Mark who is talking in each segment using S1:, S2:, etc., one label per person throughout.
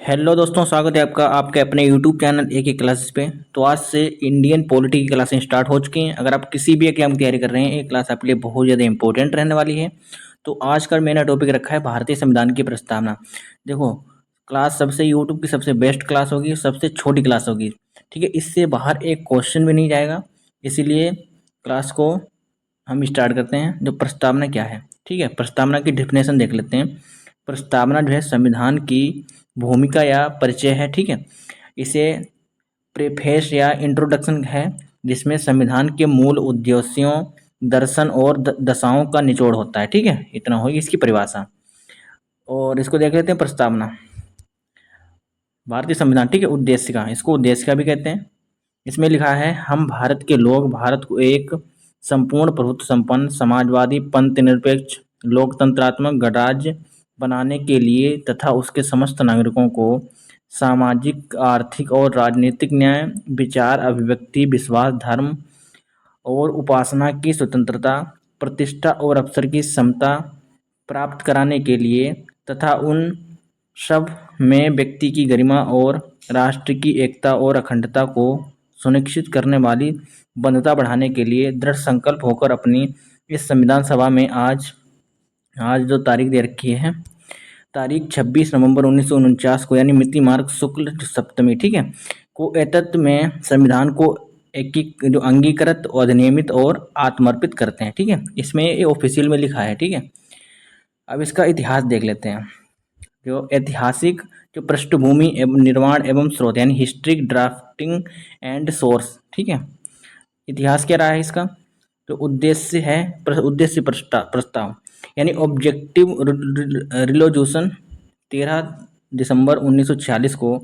S1: Hello दोस्तों, स्वागत है आपका आपके अपने यूट्यूब चैनल एक ही क्लासेस पे। तो आज से इंडियन पॉलिटी की क्लासें स्टार्ट हो चुकी हैं। अगर आप किसी भी एग्जाम की तैयारी कर रहे हैं, ये क्लास आपके लिए बहुत ज़्यादा इंपॉर्टेंट रहने वाली है। तो आज का मैंने टॉपिक रखा है भारतीय संविधान की प्रस्तावना। देखो, क्लास सबसे यूट्यूब की सबसे बेस्ट क्लास होगी, सबसे छोटी क्लास होगी। ठीक है, इससे बाहर एक क्वेश्चन भी नहीं जाएगा। इसीलिए क्लास को हम स्टार्ट करते हैं। जो प्रस्तावना क्या है, ठीक है, प्रस्तावना की डेफिनेशन देख लेते हैं। प्रस्तावना जो है संविधान की भूमिका या परिचय है। ठीक है, इसे प्रेफेस या इंट्रोडक्शन है, जिसमें संविधान के मूल उद्देश्यों, दर्शन और दशाओं का निचोड़ होता है। ठीक है, इतना होगी इसकी परिभाषा। और इसको देख लेते हैं प्रस्तावना। भारतीय संविधान, ठीक है, उद्देश्य का, इसको उद्देश्य का भी कहते हैं। इसमें लिखा है, हम भारत के लोग भारत को एक संपूर्ण प्रभुत्व संपन्न समाजवादी पंथ निरपेक्ष लोकतंत्रात्मक गणराज्य बनाने के लिए तथा उसके समस्त नागरिकों को सामाजिक आर्थिक और राजनीतिक न्याय, विचार अभिव्यक्ति विश्वास धर्म और उपासना की स्वतंत्रता, प्रतिष्ठा और अवसर की समता प्राप्त कराने के लिए तथा उन सब में व्यक्ति की गरिमा और राष्ट्र की एकता और अखंडता को सुनिश्चित करने वाली बंधुता बढ़ाने के लिए दृढ़ संकल्प होकर अपनी इस संविधान सभा में आज आज जो तारीख दे रखी है, तारीख 26 नवंबर 1949 को, यानी मिति मार्ग शुक्ल सप्तमी, ठीक है, को एतत् में संविधान को एक जो अंगीकृत और अधिनियमित और आत्मर्पित करते हैं। ठीक है, इसमें ये ऑफिशियल में लिखा है। ठीक है, अब इसका इतिहास देख लेते हैं। जो ऐतिहासिक जो पृष्ठभूमि एवं निर्माण एवं स्रोत, यानी हिस्ट्री ड्राफ्टिंग एंड सोर्स। ठीक है, इतिहास क्या रहा है इसका। तो उद्देश्य है उद्देश्य प्रस्ताव यानी ऑब्जेक्टिव रिलोल्यूशन 13 दिसंबर 1946 को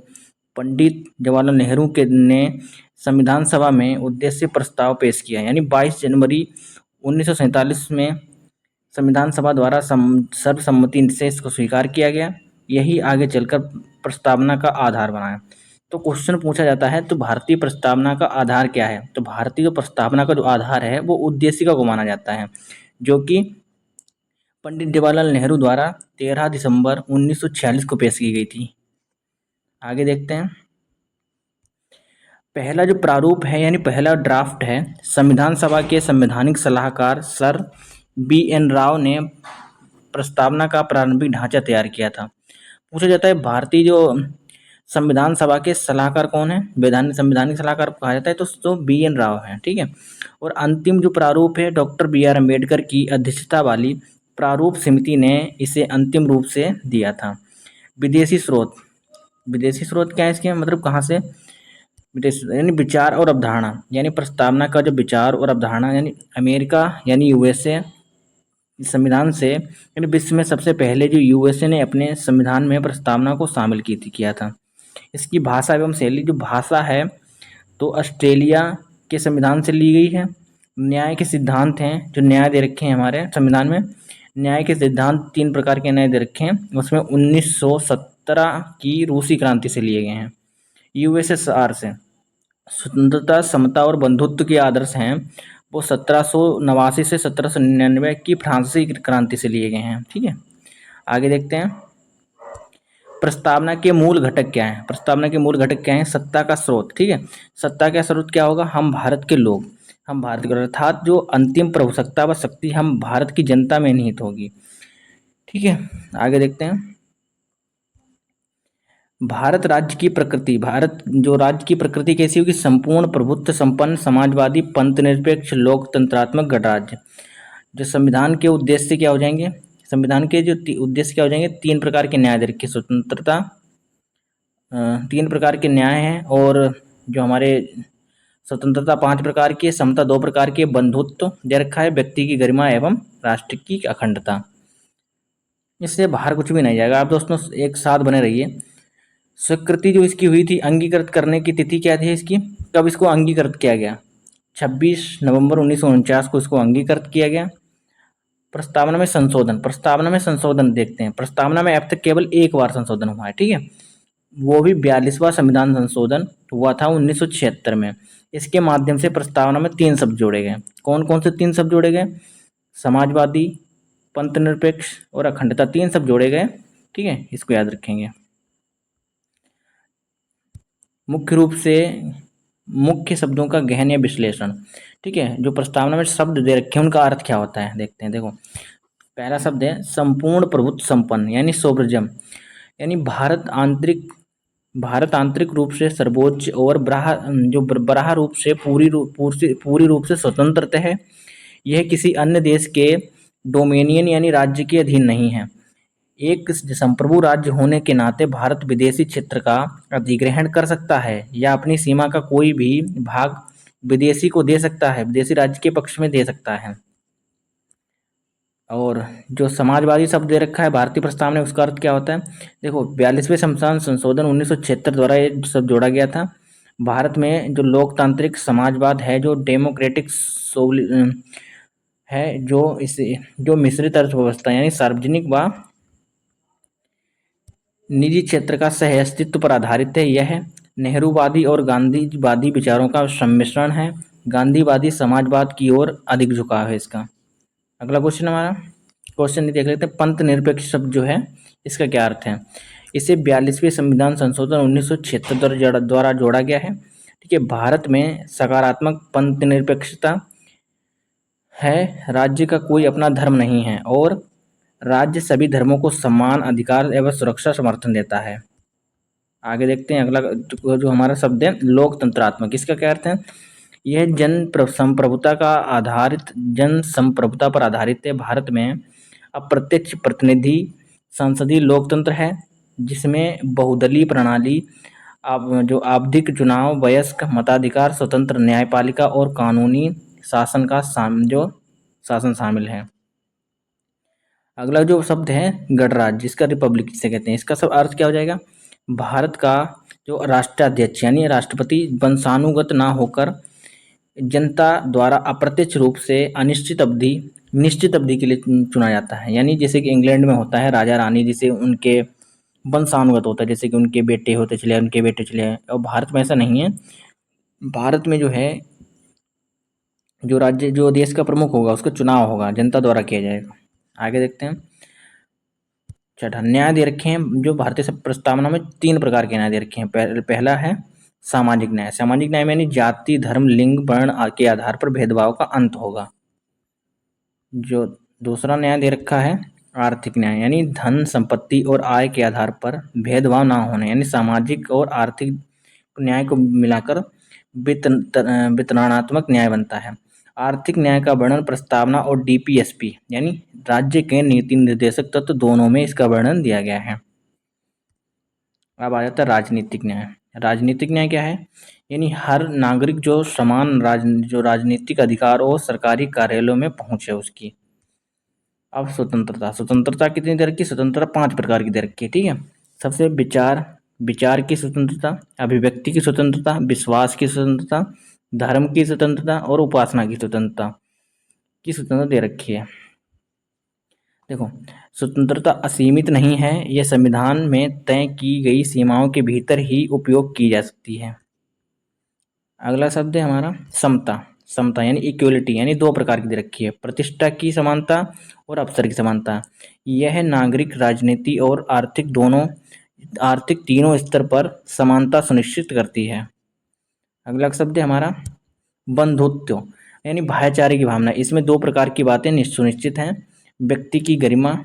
S1: पंडित जवाहरलाल नेहरू के ने संविधान सभा में उद्देश्य प्रस्ताव पेश किया। यानी 22 जनवरी 1947 में संविधान सभा द्वारा सर्वसम्मति से इसको स्वीकार किया गया। यही आगे चलकर प्रस्तावना का आधार बना है। तो क्वेश्चन पूछा जाता है, तो भारतीय प्रस्तावना का आधार क्या है। तो भारतीय प्रस्तावना का जो आधार है वो उद्देशिका को माना जाता है, जो कि पंडित जवाहरलाल नेहरू द्वारा 13 दिसंबर 1946 को पेश की गई थी। आगे देखते हैं। पहला जो प्रारूप है, यानी पहला ड्राफ्ट है, संविधान सभा के संवैधानिक सलाहकार सर B.N. राव ने प्रस्तावना का प्रारंभिक ढांचा तैयार किया था। पूछा जाता है, भारतीय जो संविधान सभा के सलाहकार कौन है, संवैधानिक सलाहकार कहा जाता है, तो B.N. राव है। ठीक है, और अंतिम जो प्रारूप है, डॉक्टर B.R. अम्बेडकर की अध्यक्षता वाली प्रारूप समिति ने इसे अंतिम रूप से दिया था। विदेशी स्रोत, विदेशी स्रोत क्या है इसके, मतलब कहाँ से, विदेश यानी विचार और अवधारणा, यानी प्रस्तावना का जो विचार और अवधारणा, यानी अमेरिका यानी USA संविधान से, यानी विश्व में सबसे पहले जो USA ने अपने संविधान में प्रस्तावना को शामिल किया था। इसकी भाषा एवं शैली, जो भाषा है तो ऑस्ट्रेलिया के संविधान से ली गई है। न्याय के सिद्धांत हैं, जो न्याय दे रखे हैं हमारे संविधान में, न्याय के सिद्धांत 3 प्रकार के न्याय दे रखे हैं, उसमें 1917 की रूसी क्रांति से लिए गए हैं। USSR से स्वतंत्रता समता और बंधुत्व के आदर्श हैं, वो 1789 से 1799 की फ्रांसीसी क्रांति से लिए गए हैं। ठीक है, आगे देखते हैं। प्रस्तावना के मूल घटक क्या हैं। प्रस्तावना के मूल घटक क्या हैं, सत्ता का स्रोत। ठीक है, सत्ता का स्रोत क्या होगा, हम भारत के लोग, हम भारत के, अर्थात जो अंतिम प्रभुसत्ता व शक्ति हम भारत की जनता में निहित होगी। ठीक है, आगे देखते हैं। भारत राज्य की प्रकृति, भारत जो राज्य की प्रकृति कैसी होगी, संपूर्ण प्रभुत्व संपन्न समाजवादी पंथ निरपेक्ष लोकतंत्रात्मक गणराज्य। जो संविधान के उद्देश्य क्या हो जाएंगे, संविधान के जो उद्देश्य क्या हो जाएंगे, 3 प्रकार के न्याय दे रखे, स्वतंत्रता, 3 प्रकार के न्याय हैं, और जो हमारे स्वतंत्रता 5 प्रकार की, समता 2 प्रकार की, बंधुत्व दे रखा है, व्यक्ति की गरिमा एवं राष्ट्र की अखंडता। इससे बाहर कुछ भी नहीं जाएगा। आप दोस्तों एक साथ बने रहिए। स्वीकृति जो इसकी हुई थी, अंगीकृत करने की तिथि क्या थी इसकी, कब इसको अंगीकृत किया गया, 26 नवंबर 1949 को इसको अंगीकृत किया गया। प्रस्तावना में संशोधन, प्रस्तावना में संशोधन देखते हैं। प्रस्तावना में अब तक केवल एक बार संशोधन हुआ है। ठीक है, वो भी 42वां संविधान संशोधन हुआ था 1976 में। इसके माध्यम से प्रस्तावना में 3 शब्द जोड़े गए। कौन कौन से 3 शब्द जोड़े गए, समाजवादी, पंथ निरपेक्ष और अखंडता, 3 शब्द जोड़े गए। ठीक है, इसको याद रखेंगे। मुख्य रूप से मुख्य शब्दों का गहन या विश्लेषण। ठीक है, जो प्रस्तावना में शब्द दे रखे हैं उनका अर्थ क्या होता है देखते हैं। देखो, पहला शब्द है संपूर्ण प्रभुत्व संपन्न यानी सोवरिज्म, यानी भारत आंतरिक रूप से सर्वोच्च और बराह रूप से पूरी रूप से स्वतंत्र है। यह किसी अन्य देश के डोमेनियन यानी राज्य के अधीन नहीं है। एक संप्रभु राज्य होने के नाते भारत विदेशी क्षेत्र का अधिग्रहण कर सकता है या अपनी सीमा का कोई भी भाग विदेशी को दे सकता है, विदेशी राज्य के पक्ष में दे सकता है। और जो समाजवादी शब्द दे रखा है भारतीय प्रस्ताव में, उसका अर्थ क्या होता है। देखो, 42वें संविधान संशोधन 1976 द्वारा ये शब्द जोड़ा गया था। भारत में जो लोकतांत्रिक समाजवाद है, जो डेमोक्रेटिक है, जो मिश्रित अर्थव्यवस्था यानी सार्वजनिक व निजी क्षेत्र का सह अस्तित्व पर आधारित है। यह नेहरूवादी और गांधीवादी विचारों का सम्मिश्रण है। गांधीवादी समाजवाद की ओर अधिक झुकाव है इसका। अगला क्वेश्चन हमारा, क्वेश्चन देख लेते हैं। पंथ निरपेक्ष शब्द जो है इसका क्या अर्थ है। इसे 42वें संविधान संशोधन 1976 द्वारा जोड़ा गया है। ठीक है, भारत में सकारात्मक पंथ निरपेक्षता है। राज्य का कोई अपना धर्म नहीं है और राज्य सभी धर्मों को समान अधिकार एवं सुरक्षा समर्थन देता है। आगे देखते हैं अगला जो हमारा शब्द है लोकतंत्रात्मक, इसका क्या अर्थ है। यह जन संप्रभुता पर आधारित है। भारत में अप्रत्यक्ष प्रतिनिधि संसदीय लोकतंत्र है, जिसमें बहुदलीय प्रणाली, जो आवधिक चुनाव, वयस्क मताधिकार, स्वतंत्र न्यायपालिका और कानूनी शासन का शासन शामिल है। अगला जो शब्द है गणराज्य, जिसका रिपब्लिक जिसे कहते हैं, इसका सब अर्थ क्या हो जाएगा। भारत का जो राष्ट्राध्यक्ष यानी राष्ट्रपति वंशानुगत ना होकर जनता द्वारा अप्रत्यक्ष रूप से निश्चित अवधि के लिए चुना जाता है। यानी जैसे कि इंग्लैंड में होता है राजा रानी, जिसे उनके वंशानुगत होता है, जैसे कि उनके बेटे होते चले, उनके बेटे चले। और भारत में ऐसा नहीं है। भारत में जो है जो देश का प्रमुख होगा उसका चुनाव होगा, जनता द्वारा किया जाएगा। आगे देखते हैं। छठा, न्याय दे रखे हैं जो भारतीय प्रस्तावना में 3 प्रकार के न्याय दे रखे हैं। पहला है सामाजिक न्याय। सामाजिक न्याय में यानी जाति, धर्म, लिंग, वर्ण के आधार पर भेदभाव का अंत होगा। जो दूसरा न्याय दे रखा है आर्थिक न्याय, यानी धन, संपत्ति और आय के आधार पर भेदभाव ना होने, यानी सामाजिक और आर्थिक न्याय को मिलाकर वितरणात्मक न्याय बनता है। आर्थिक न्याय का वर्णन प्रस्तावना और डीपीएसपी यानी राज्य के नीति निर्देशक तत्व दोनों में इसका वर्णन दिया गया है। अब आ जाता है राजनीतिक न्याय। राजनीतिक न्याय क्या है, यानी हर नागरिक जो समान राजनीतिक अधिकार और सरकारी कार्यालयों में पहुंचे उसकी। अब स्वतंत्रता कितनी दे रखी है। स्वतंत्रता 5 प्रकार की दे रखी है। ठीक है, सबसे विचार की स्वतंत्रता, अभिव्यक्ति की स्वतंत्रता, विश्वास की स्वतंत्रता, धर्म की स्वतंत्रता और उपासना की स्वतंत्रता दे रखी है। देखो, स्वतंत्रता असीमित नहीं है, यह संविधान में तय की गई सीमाओं के भीतर ही उपयोग की जा सकती है। अगला शब्द है हमारा समता यानी इक्वलिटी, यानी 2 प्रकार की दे रखी है। प्रतिष्ठा की समानता और अवसर की समानता। यह नागरिक, राजनीति और आर्थिक तीनों स्तर पर समानता सुनिश्चित करती है। अगला शब्द है हमारा बंधुत्व यानी भाईचारे की भावना। इसमें 2 प्रकार की बातें सुनिश्चित हैं, व्यक्ति की गरिमा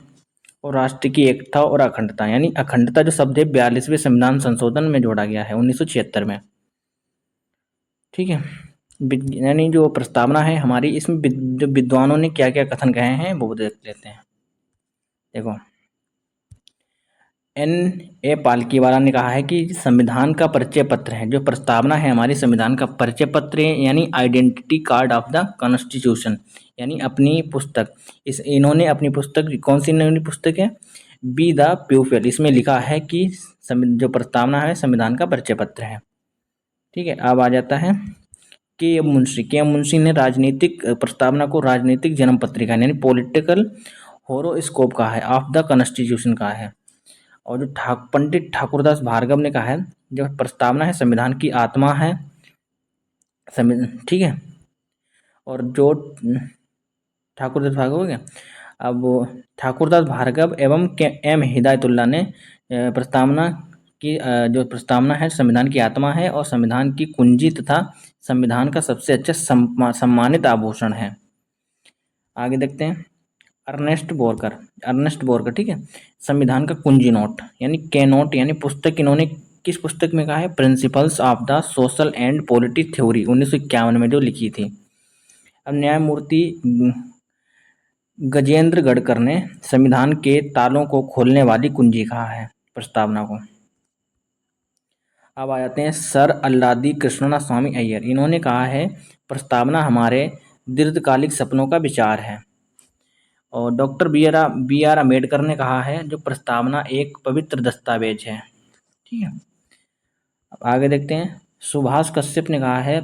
S1: और राष्ट्र की एकता और अखंडता। यानी अखंडता जो शब्द है 42वें संविधान संशोधन में जोड़ा गया है 1976 में। ठीक है, यानी जो प्रस्तावना है हमारी, इसमें जो विद्वानों ने क्या क्या कथन कहे हैं वो देख लेते हैं। देखो, N.A. पालकीवाला ने कहा है कि संविधान का परिचय पत्र है। जो प्रस्तावना है हमारी संविधान का परिचय पत्र है, यानी identity card of the constitution, यानी अपनी पुस्तक। इन्होंने अपनी पुस्तक, कौन सी इन्होंने पुस्तक है, बी द प्यूपिल, इसमें लिखा है कि जो प्रस्तावना है संविधान का परिचय पत्र है। ठीक है, अब आ जाता है के एम मुंशी ने राजनीतिक प्रस्तावना को राजनीतिक जन्म पत्रिका यानी पॉलिटिकल होरोस्कोप कहा है, ऑफ द कॉन्स्टिट्यूशन कहा है। और जो पंडित ठाकुरदास भार्गव ने कहा है जो प्रस्तावना है संविधान की आत्मा है। ठीक है, और जो ठाकुरदास भार्गव हो गया। अब ठाकुरदास भार्गव एवं एम हिदायतुल्लाह ने प्रस्तावना कि जो प्रस्तावना है संविधान की आत्मा है और संविधान की कुंजी तथा संविधान का सबसे अच्छा सम्मानित आभूषण है। आगे देखते हैं अर्नेस्ट बोरकर, ठीक है। संविधान का कुंजी नोट यानी के नोट यानी पुस्तक इन्होंने किस पुस्तक में कहा है? Principles of the social and polity theory 1951 में जो लिखी थी। अब न्यायमूर्ति गजेंद्र गढ़कर ने संविधान के तालों को खोलने वाली कुंजी कहा है प्रस्तावना को। अब आ जाते हैं सर अल्लादी कृष्णा स्वामी अय्यर। इन्होंने कहा है प्रस्तावना हमारे दीर्घकालिक सपनों का विचार है। और डॉक्टर बी आर अम्बेडकर ने कहा है जो प्रस्तावना एक पवित्र दस्तावेज है, ठीक है। अब आगे देखते हैं सुभाष कश्यप ने कहा है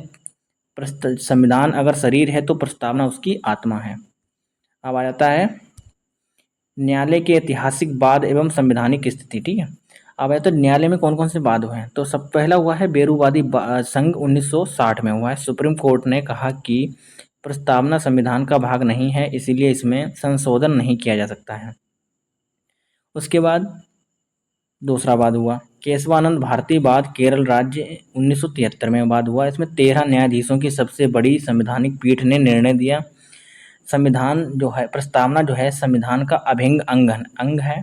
S1: संविधान अगर शरीर है तो प्रस्तावना उसकी आत्मा है। अब आ जाता है न्यायालय के ऐतिहासिक वाद एवं संवैधानिक स्थिति, ठीक है। अब आया तो न्यायालय में कौन कौन से वाद हुए हैं? तो सब पहला हुआ है बेरूवादी संघ 1960 में हुआ है। सुप्रीम कोर्ट ने कहा कि प्रस्तावना संविधान का भाग नहीं है, इसीलिए इसमें संशोधन नहीं किया जा सकता है। उसके बाद दूसरा वाद हुआ केशवानंद भारती वाद केरल राज्य 1973 में वाद हुआ। इसमें 13 न्यायाधीशों की सबसे बड़ी संवैधानिक पीठ ने निर्णय दिया संविधान जो है प्रस्तावना जो है संविधान का अभिन्न अंग है,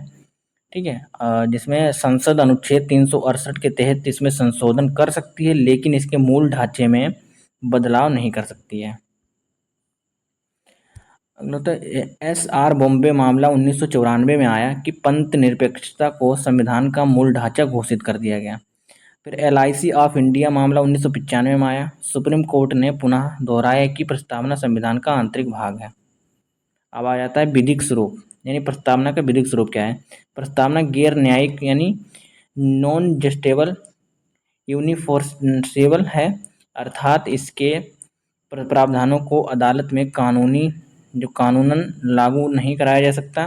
S1: ठीक है। जिसमें संसद अनुच्छेद 368 के तहत इसमें संशोधन कर सकती है, लेकिन इसके मूल ढांचे में बदलाव नहीं कर सकती है। अगला तो SR बॉम्बे मामला 1994 में आया कि पंथ निरपेक्षता को संविधान का मूल ढांचा घोषित कर दिया गया। फिर LIC ऑफ इंडिया मामला 1995 में आया। सुप्रीम कोर्ट ने पुनः दोहराया कि प्रस्तावना संविधान का आंतरिक भाग है। अब आ जाता है विधिक स्वरूप यानी प्रस्तावना का विधिक स्वरूप क्या है? प्रस्तावना गैर न्यायिक यानी नॉन जस्टेबल यूनिफोर्सेबल है, अर्थात इसके प्रावधानों को अदालत में कानूनन लागू नहीं कराया जा सकता।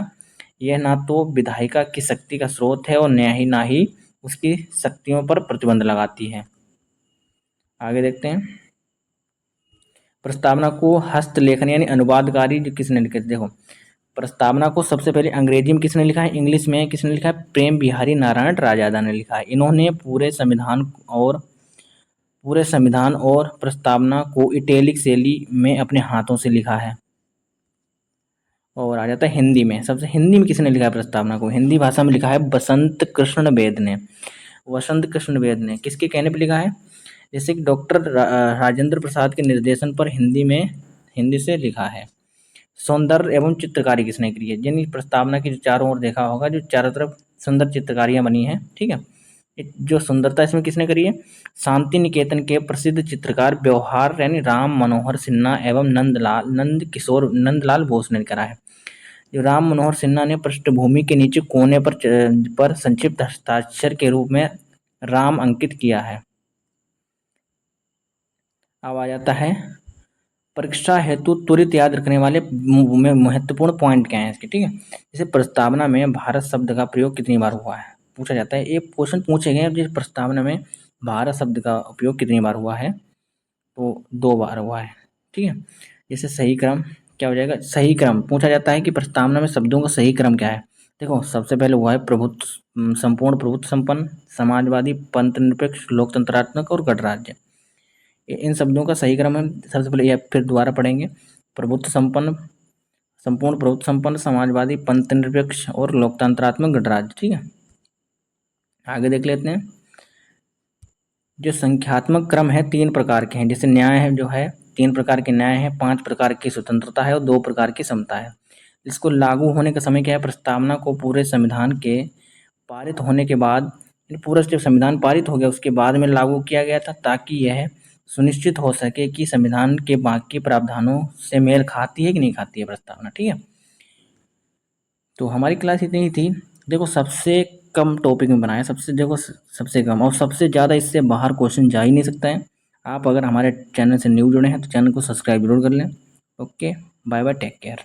S1: यह ना तो विधायिका की शक्ति का स्रोत है और ना ही उसकी शक्तियों पर प्रतिबंध लगाती है। आगे देखते हैं प्रस्तावना को हस्तलेखन यानी अनुवादकारी जो किसने लिखे? देखो प्रस्तावना को सबसे पहले अंग्रेजी में किसने लिखा है? इंग्लिश में किसने लिखा है? प्रेम बिहारी नारायण राजादा ने लिखा है। इन्होंने पूरे संविधान और प्रस्तावना को इटैलिक शैली में अपने हाथों से लिखा है। और आ जाता है हिंदी में। हिंदी में किसने लिखा है प्रस्तावना को? हिंदी भाषा में लिखा है वसंत कृष्ण बेद ने। किसके कहने पर लिखा है? जैसे कि डॉक्टर राजेंद्र प्रसाद के निर्देशन पर हिंदी से लिखा है। सौंदर्य एवं चित्रकारी किसने की है? यानी प्रस्तावना की जो चारों ओर देखा होगा जो चारों तरफ सुंदर चित्रकारियां बनी हैं, ठीक है। जो सुंदरता इसमें किसने करी है? शांति निकेतन के प्रसिद्ध चित्रकार व्यवहार यानी राम मनोहर सिन्हा एवं नंदलाल बोस ने करा है। जो राम मनोहर सिन्हा ने पृष्ठभूमि के नीचे कोने पर संक्षिप्त हस्ताक्षर के रूप में राम अंकित किया है। अब आ जाता है परीक्षा हेतु त्वरित याद रखने वाले महत्वपूर्ण पॉइंट क्या हैं इसके, ठीक है। जैसे प्रस्तावना में भारत शब्द का प्रयोग कितनी बार हुआ है पूछा जाता है। एक क्वेश्चन पूछे गए जिस प्रस्तावना में भारत शब्द का उपयोग कितनी बार हुआ है? तो 2 बार हुआ है, ठीक है। जैसे सही क्रम क्या हो जाएगा? सही क्रम पूछा जाता है कि प्रस्तावना में शब्दों का सही क्रम क्या है? देखो सबसे पहले हुआ है संपूर्ण प्रभुत्व संपन्न, समाजवादी, पंथ निरपेक्ष, लोकतंत्रात्मक और गणराज्य। इन शब्दों का सही क्रम है सबसे पहले यह फिर दोबारा पढ़ेंगे संपूर्ण प्रभुत्व संपन्न, समाजवादी, पंथ निरपेक्ष और लोकतंत्रात्मक गणराज्य, ठीक है। आगे देख लेते हैं जो संख्यात्मक क्रम है 3 प्रकार के हैं। जैसे न्याय है जो है 3 प्रकार के न्याय है, 5 प्रकार की स्वतंत्रता है और 2 प्रकार की समता है। इसको लागू होने का समय क्या है? प्रस्तावना को पूरे संविधान के पारित होने के बाद पूरा जब संविधान पारित हो गया उसके बाद में लागू किया गया था, ताकि यह सुनिश्चित हो सके कि संविधान के बाकी प्रावधानों से मेल खाती है कि नहीं खाती है प्रस्तावना, ठीक है। तो हमारी क्लास इतनी ही थी। देखो सबसे कम टॉपिक में बनाया सबसे कम और सबसे ज़्यादा इससे बाहर क्वेश्चन जा ही नहीं सकता है। आप अगर हमारे चैनल से न्यू जुड़े हैं तो चैनल को सब्सक्राइब जरूर कर लें। Okay, bye bye, take care.